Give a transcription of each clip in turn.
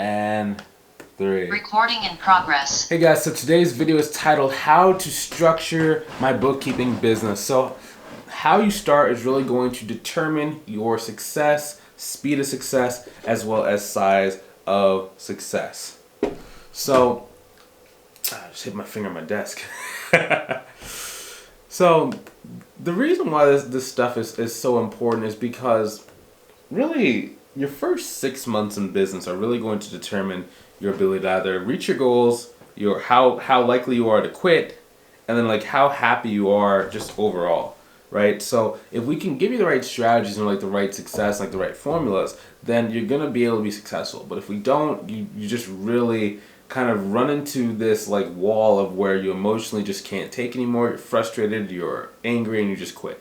And 3. Recording in progress. Hey guys, so today's video is titled How to Structure My Bookkeeping Business. So how you start is really going to determine your success, speed of success, as well as size of success. So, I just hit my finger on my desk. So the reason why this stuff is so important is because really your first 6 months in business are really going to determine your ability to either reach your goals, your how likely you are to quit, and then like how happy you are just overall, right? So if we can give you the right strategies and like the right success, like the right formulas, then you're gonna be able to be successful. But if we don't, you just really kind of run into this like wall of where you emotionally just can't take anymore. You're frustrated, you're angry, and you just quit,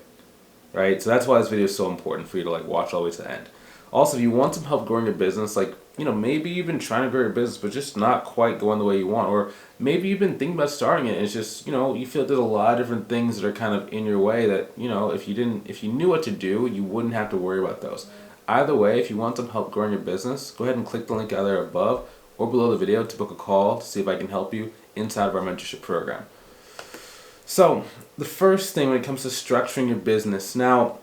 right? So that's why this video is so important for you to like watch all the way to the end. Also, if you want some help growing your business, like, maybe you've been trying to grow your business, but just not quite going the way you want, or maybe you've been thinking about starting it, and it's just, you feel there's a lot of different things that are kind of in your way that, if you knew what to do, you wouldn't have to worry about those. Either way, if you want some help growing your business, go ahead and click the link either above or below the video to book a call to see if I can help you inside of our mentorship program. So, the first thing when it comes to structuring your business, now,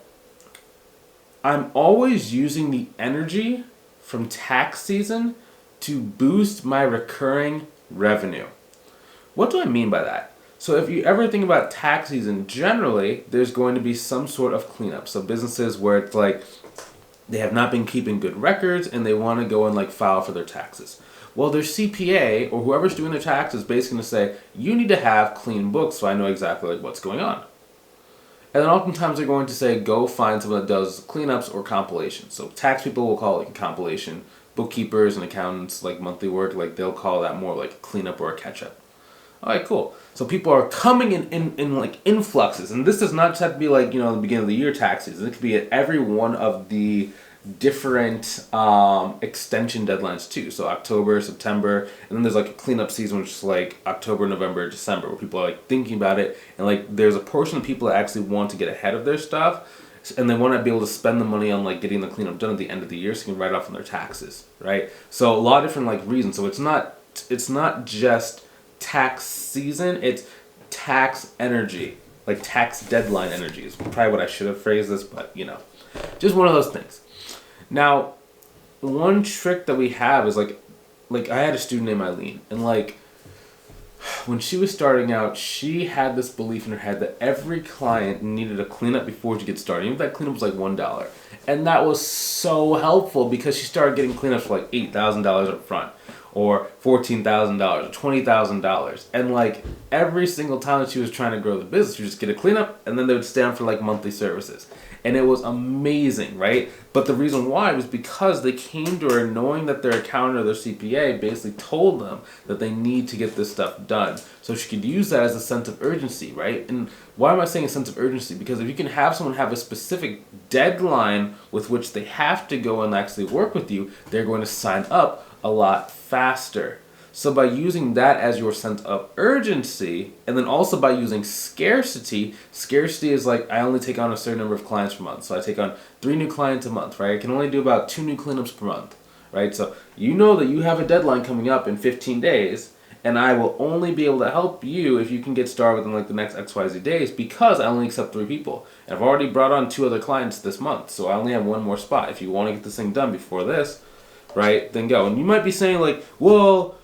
I'm always using the energy from tax season to boost my recurring revenue. What do I mean by that? So if you ever think about tax season, generally there's going to be some sort of cleanup. So businesses where it's like they have not been keeping good records and they want to go and like file for their taxes. Well, their CPA or whoever's doing their taxes is basically going to say, you need to have clean books so I know exactly like what's going on. And then oftentimes they're going to say, go find someone that does cleanups or compilations. So tax people will call it like a compilation. Bookkeepers and accountants, like monthly work, like they'll call that more like a cleanup or a catch-up. All right, cool. So people are coming in like influxes. And this does not just have to be like, the beginning of the year tax season. It could be at every one of the different extension deadlines too. So October, September, and then there's like a cleanup season, which is like October, November, December, where people are like thinking about it, and like there's a portion of people that actually want to get ahead of their stuff, and they want to be able to spend the money on like getting the cleanup done at the end of the year, so you can write off on their taxes, right? So a lot of different like reasons. So it's not just tax season, it's tax energy, like tax deadline energy is probably what I should have phrased this, but just one of those things. Now, one trick that we have is like I had a student named Eileen, and like when she was starting out, she had this belief in her head that every client needed a cleanup before she get started. Even if that cleanup was like $1, and that was so helpful because she started getting cleanups for like $8,000 up front, or $14,000, or $20,000, and like every single time that she was trying to grow the business, she would just get a cleanup, and then they would stay on for like monthly services. And it was amazing, right? But the reason why was because they came to her knowing that their accountant or their CPA basically told them that they need to get this stuff done. So she could use that as a sense of urgency, right? And why am I saying a sense of urgency? Because if you can have someone have a specific deadline with which they have to go and actually work with you, they're going to sign up a lot faster. So by using that as your sense of urgency, and then also by using scarcity is like I only take on a certain number of clients per month. So I take on 3 new clients a month, right? I can only do about 2 new cleanups per month, right? So you know that you have a deadline coming up in 15 days, and I will only be able to help you if you can get started within like the next XYZ days because I only accept 3 people. And I've already brought on 2 other clients this month, so I only have 1 more spot. If you want to get this thing done before this, right, then go. And you might be saying like, well,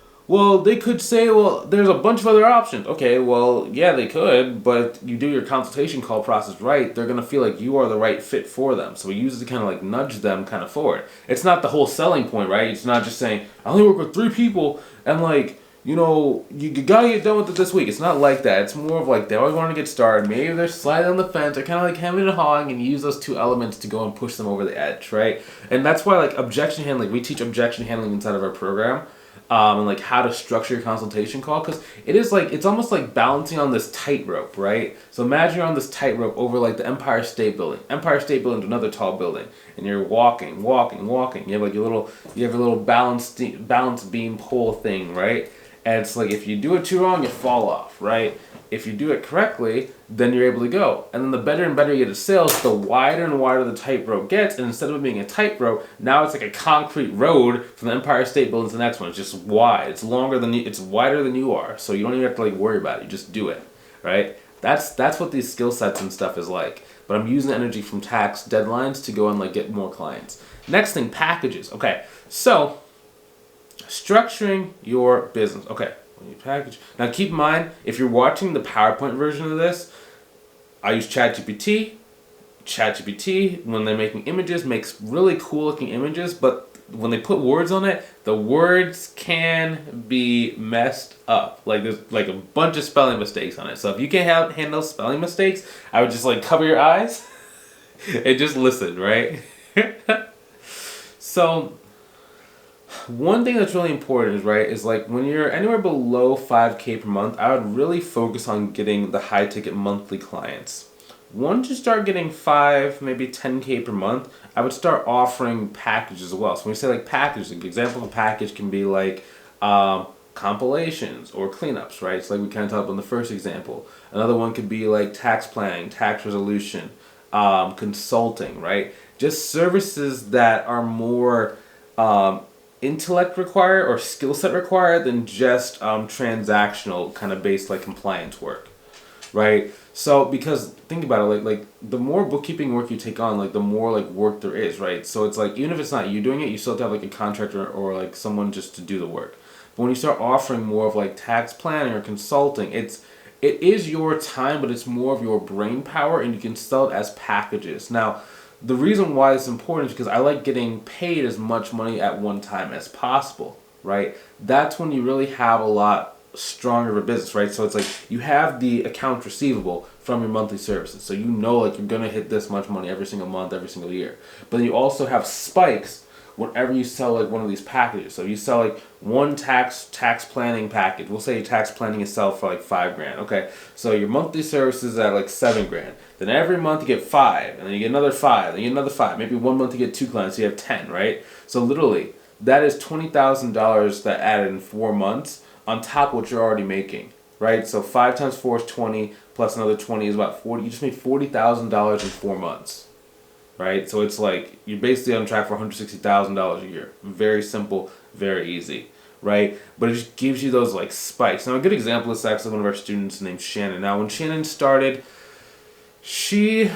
they could say, there's a bunch of other options. Okay, well, yeah, they could, but you do your consultation call process right, they're going to feel like you are the right fit for them. So we use it to kind of like nudge them kind of forward. It's not the whole selling point, right? It's not just saying, I only work with 3 people, and like, you gotta get done with it this week. It's not like that. It's more of like they always want to get started. Maybe they're slightly on the fence. They're kind of like hemming and hawing, and you use those 2 elements to go and push them over the edge, right? And that's why like objection handling, we teach objection handling inside of our program. And like how to structure your consultation call, because it's almost like balancing on this tightrope, right? So imagine you're on this tightrope over like the Empire State Building to another tall building, and you're walking. You have like your little balance beam pole thing, right? And it's like if you do it too wrong, you fall off, right? if you do it correctly, then you're able to go. And then the better and better you get at sales, the wider and wider the tightrope gets. And instead of it being a tightrope, now it's like a concrete road from the Empire State Building to the next one. It's just wide. It's longer than you, it's wider than you are. So you don't even have to like worry about it. You just do it, right? That's what these skill sets and stuff is like. But I'm using the energy from tax deadlines to go and like get more clients. Next thing, packages. Okay, so structuring your business. Okay, when you package. Now keep in mind, if you're watching the PowerPoint version of this, I use ChatGPT. ChatGPT, when they're making images, makes really cool looking images, but when they put words on it, the words can be messed up. Like there's like a bunch of spelling mistakes on it. So if you can't handle spelling mistakes, I would just like cover your eyes and just listen, right? So one thing that's really important is like when you're anywhere below 5K per month, I would really focus on getting the high ticket monthly clients. Once you start getting 5, maybe 10K per month, I would start offering packages as well. So when we say like packages, an example of a package can be like compilations or cleanups, right? So like we kind of talked about in the first example. Another one could be like tax planning, tax resolution, consulting, right? Just services that are more intellect required or skill set required than just transactional kind of based like compliance work, right? So because think about it, like the more bookkeeping work you take on, like the more like work there is, right? So it's like even if it's not you doing it, you still have to have like a contractor or like someone just to do the work. But when you start offering more of like tax planning or consulting, it is your time, but it's more of your brain power, and you can sell it as packages. Now, the reason why it's important is because I like getting paid as much money at one time as possible, right? That's when you really have a lot stronger of a business, right? So it's like you have the accounts receivable from your monthly services. So you know like you're going to hit this much money every single month, every single year. But then you also have spikes whenever you sell like one of these packages. So you sell like one tax planning package. We'll say tax planning is sell for like $5,000. Okay. So your monthly services at like $7,000. Then every month you get 5, and then you get another 5, then you get another 5. Maybe one month you get 2 clients, so you have 10, right? So literally that is $20,000 that added in 4 months on top of what you're already making, right? So 5 times 4 is 20, plus another 20 is about 40. You just made $40,000 in 4 months, right? So it's like you're basically on track for $160,000 a year. Very simple, very easy, right? But it just gives you those like spikes. Now a good example is actually one of our students named Shannon. Now when Shannon started, she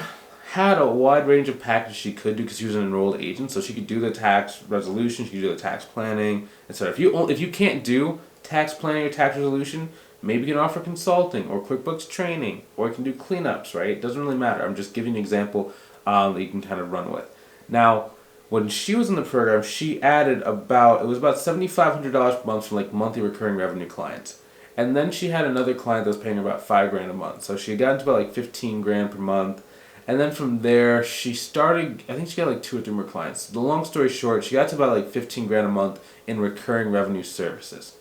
had a wide range of packages she could do because she was an enrolled agent. So she could do the tax resolution, she could do the tax planning, etc. If you can't do tax planning or tax resolution, maybe you can offer consulting or QuickBooks training, or you can do cleanups, right? It doesn't really matter. I'm just giving you an example that you can kind of run with. Now, when she was in the program, she added it was about $7,500 per month from like monthly recurring revenue clients. And then she had another client that was paying her about $5,000 a month. So she got into about like $15,000 per month. And then from there, she started, I think she got like 2 or 3 more clients. The long story short, she got to about like $15,000 a month in recurring revenue services.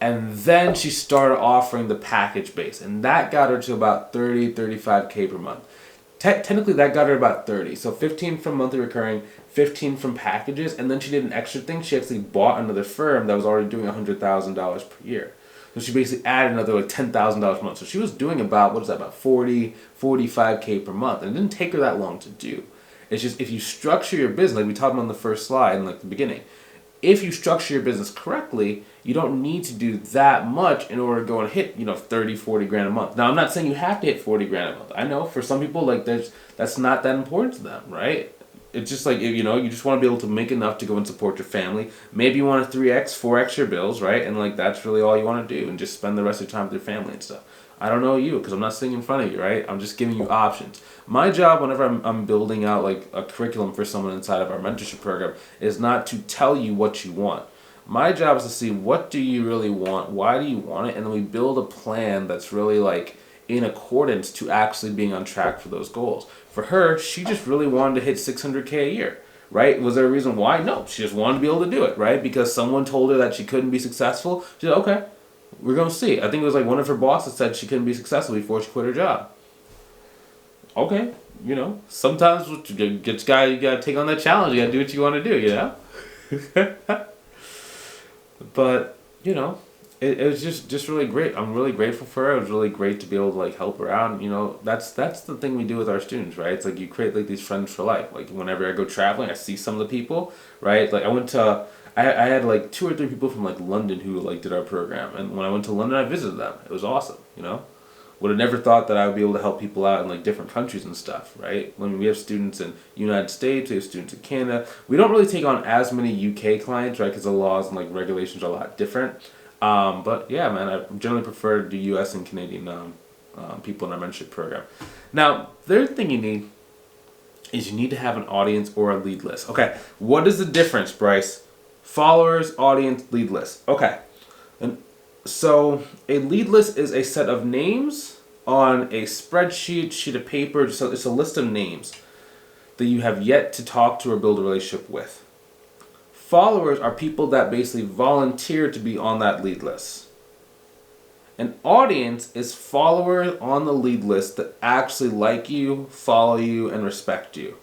And then she started offering the package base, and that got her to about 35K per month. Technically, that got her about 30. So 15 from monthly recurring, 15 from packages, and then she did an extra thing. She actually bought another firm that was already doing $100,000 per year. So she basically added another like $10,000 per month. So she was doing about 40, 45K per month, and it didn't take her that long to do. It's just if you structure your business, like we talked about on the first slide in like the beginning, if you structure your business correctly, you don't need to do that much in order to go and hit, 30, 40 grand a month. Now, I'm not saying you have to hit 40 grand a month. I know for some people, like that's not that important to them, right? It's just like, you just want to be able to make enough to go and support your family. Maybe you want to 3x, 4x your bills, right? And like that's really all you want to do, and just spend the rest of your time with your family and stuff. I don't know you because I'm not sitting in front of you, right? I'm just giving you options. My job whenever I'm building out like a curriculum for someone inside of our mentorship program is not to tell you what you want. My job is to see what do you really want, why do you want it, and then we build a plan that's really like in accordance to actually being on track for those goals. For her, she just really wanted to hit 600K a year, right? Was there a reason why? No, she just wanted to be able to do it, right? Because someone told her that she couldn't be successful. She said, okay, we're going to see. I think it was like one of her bosses said she couldn't be successful before she quit her job. Okay, sometimes you got to take on that challenge. You got to do what you want to do, But, it was just really great. I'm really grateful for her. It was really great to be able to like help her out. And, that's the thing we do with our students, right? It's like you create like these friends for life. Like whenever I go traveling, I see some of the people, right? Like I had like 2 or 3 people from like London who like did our program, and when I went to London, I visited them. It was awesome. Would have never thought that I would be able to help people out in like different countries and stuff, right? I mean, we have students in United States, we have students in Canada. We don't really take on as many UK clients, right? Because the laws and like regulations are a lot different. But yeah, man, I generally prefer to do U.S. and Canadian people in our mentorship program. Now, third thing you need is you need to have an audience or a lead list. Okay, what is the difference, Bryce? Followers, audience, lead list. Okay, and so a lead list is a set of names on a spreadsheet, sheet of paper. So it's a list of names that you have yet to talk to or build a relationship with. Followers are people that basically volunteer to be on that lead list. An audience is followers on the lead list that actually like you, follow you, and respect you.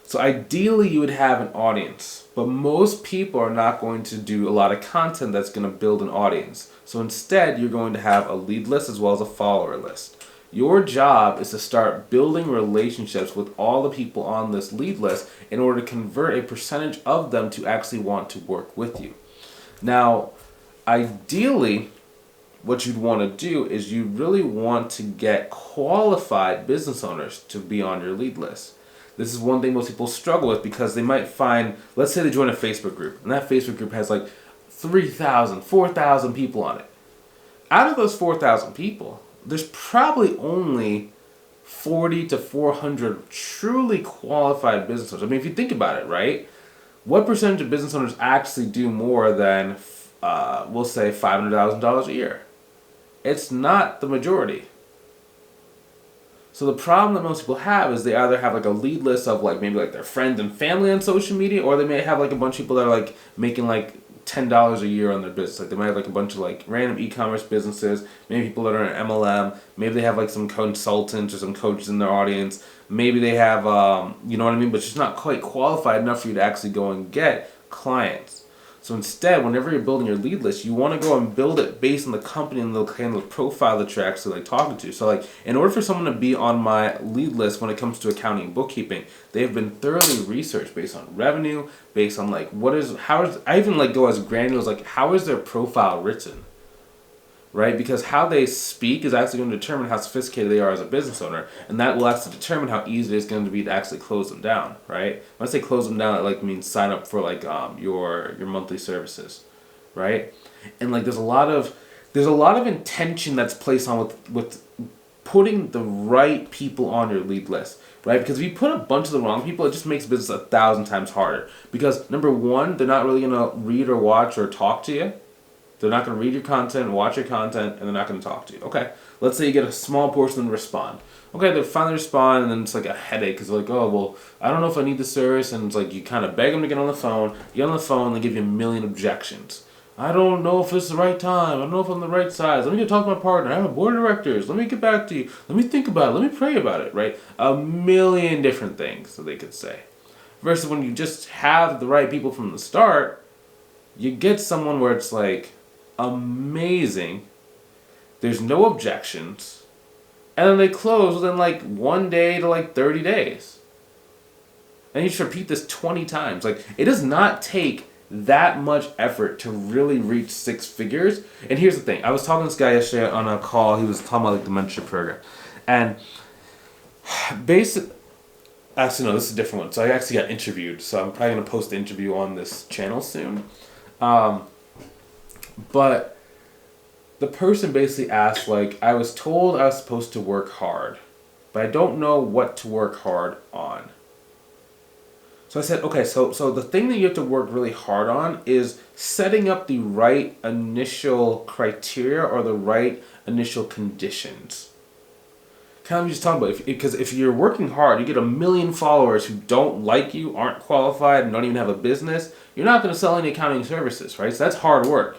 So ideally you would have an audience, but most people are not going to do a lot of content that's going to build an audience. So instead you're going to have a lead list as well as a follower list. Your job is to start building relationships with all the people on this lead list in order to convert a percentage of them to actually want to work with you. Now, ideally, what you'd want to do is you really want to get qualified business owners to be on your lead list. This is one thing most people struggle with because they might find, let's say they join a Facebook group, and that Facebook group has like 3,000, 4,000 people on it. Out of those 4,000 people, there's probably only 40 to 400 truly qualified business owners. I mean, if you think about it, right? What percentage of business owners actually do more than, we'll say, $500,000 a year? It's not the majority. So the problem that most people have is they either have like a lead list of like maybe like their friends and family on social media, or they may have like a bunch of people that are like making like $10 a year on their business. Like they might have like a bunch of like random e-commerce businesses, maybe people that are in MLM, maybe they have like some consultants or some coaches in their audience, maybe they have, you know what I mean, but it's just not quite qualified enough for you to actually go and get clients. So instead, whenever you're building your lead list, you want to go and build it based on the company and the kind of profile that you're actually like talking to. So like, in order for someone to be on my lead list when it comes to accounting and bookkeeping, they have been thoroughly researched based on revenue, based on like I even like go as granular as like how is their profile written, right? Because how they speak is actually going to determine how sophisticated they are as a business owner, and that will actually determine how easy it's going to be to actually close them down, right? When I say close them down, it like means sign up for like your monthly services, right? And like there's a lot of intention that's placed on with putting the right people on your lead list, right? Because if you put a bunch of the wrong people, it just makes business 1,000 times harder. Because number one, they're not really gonna read or watch or talk to you. They're not going to read your content, watch your content, and they're not going to talk to you. Okay, let's say you get a small portion of them to respond. Okay, they finally respond, and then it's like a headache because they're like, oh, well, I don't know if I need the service, and it's like you kind of beg them to get on the phone. You get on the phone, they give you a million objections. I don't know if it's the right time. I don't know if I'm the right size. Let me go talk to my partner. I have a board of directors. Let me get back to you. Let me think about it. Let me pray about it, right? A million different things that they could say. Versus when you just have the right people from the start, you get someone where it's like, amazing, there's no objections, and then they close within like 1 day to like 30 days. And you just repeat this 20 times. Like, it does not take that much effort to really reach 6 figures. And here's the thing, I was talking to this guy yesterday on a call. He was talking about like the mentorship program, and actually no, this is a different one. So I actually got interviewed, so I'm probably going to post the interview on this channel soon. But the person basically asked, like, I was told I was supposed to work hard, but I don't know what to work hard on. So I said, okay, so the thing that you have to work really hard on is setting up the right initial criteria or the right initial conditions. Kind of just talking about, because if you're working hard, you get 1 million followers who don't like you, aren't qualified, and don't even have a business, you're not going to sell any accounting services, right? So that's hard work.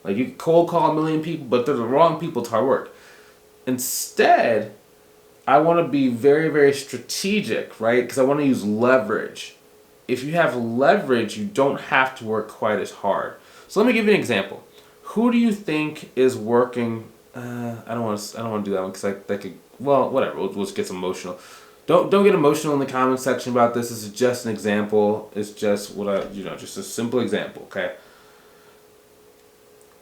Like, you cold call 1 million people, but they're the wrong people, it's hard work. Instead, I want to be very, very strategic, right? Because I want to use leverage. If you have leverage, you don't have to work quite as hard. So let me give you an example. Who do you think is working? I don't want to do that one because that could. Well, whatever. We'll just get emotional. Don't get emotional in the comment section about this. This is just an example. It's just just a simple example. Okay.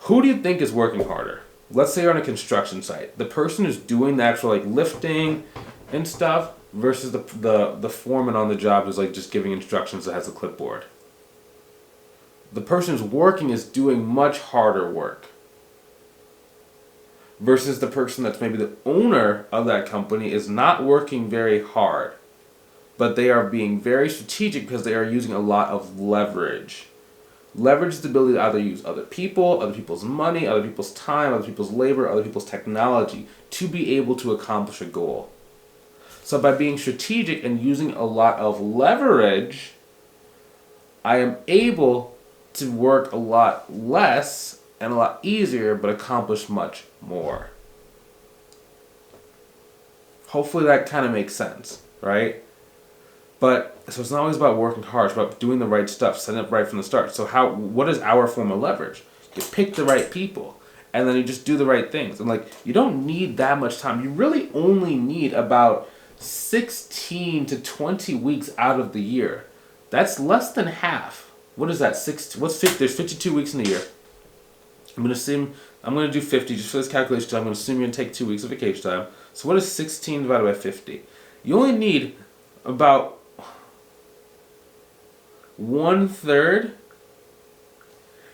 Who do you think is working harder? Let's say you're on a construction site. The person who's doing the actual lifting and stuff versus the foreman on the job who's just giving instructions that has a clipboard. The person who's working is doing much harder work versus the person that's maybe the owner of that company is not working very hard, but they are being very strategic because they are using a lot of leverage. Leverage is the ability to either use other people, other people's money, other people's time, other people's labor, other people's technology to be able to accomplish a goal. So by being strategic and using a lot of leverage, I am able to work a lot less and a lot easier, but accomplish much more. Hopefully that kind of makes sense, right? But so it's not always about working hard, it's about doing the right stuff, setting up right from the start. So what is our form of leverage? You pick the right people, and then you just do the right things. And you don't need that much time. You really only need about 16 to 20 weeks out of the year. That's less than half. What is that? There's 52 weeks in a year. I'm going to do 50 just for this calculation because I'm going to assume you're going to take 2 weeks of vacation time. So what is 16 divided by 50? You only need about 1/3.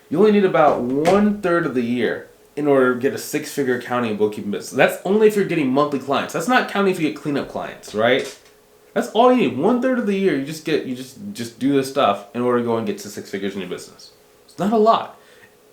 You only need about 1/3 of the year in order to get a 6-figure accounting and bookkeeping business. That's only if you're getting monthly clients. That's not counting if you get cleanup clients, right? That's all you need. 1/3 of the year, you just do this stuff in order to go and get to 6 figures in your business. It's not a lot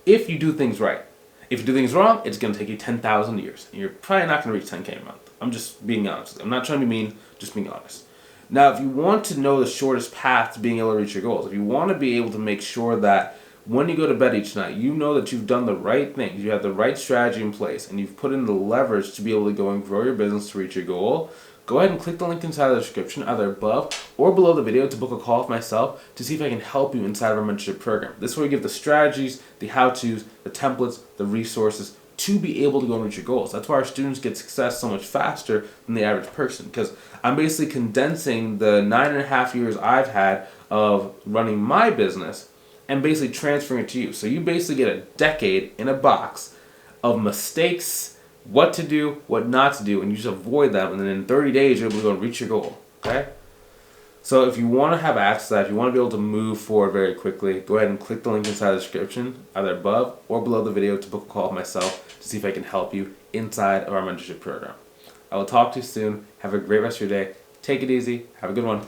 if you do things right. If you do things wrong, it's going to take you 10,000 years. And you're probably not going to reach 10K a month. I'm just being honest. I'm not trying to be mean, just being honest. Now, if you want to know the shortest path to being able to reach your goals, if you want to be able to make sure that when you go to bed each night, you know that you've done the right things, you have the right strategy in place, and you've put in the leverage to be able to go and grow your business to reach your goal, go ahead and click the link inside the description, either above or below the video, to book a call with myself to see if I can help you inside of our mentorship program. This is where we give the strategies, the how-tos, the templates, the resources to be able to go and reach your goals. That's why our students get success so much faster than the average person, because I'm basically condensing the 9.5 years I've had of running my business and basically transferring it to you. So you basically get a decade in a box of mistakes, what to do, what not to do, and you just avoid them, and then in 30 days you're able to go and reach your goal, okay? So if you want to have access to that, if you want to be able to move forward very quickly, go ahead and click the link inside the description, either above or below the video, to book a call with myself to see if I can help you inside of our mentorship program. I will talk to you soon. Have a great rest of your day. Take it easy. Have a good one.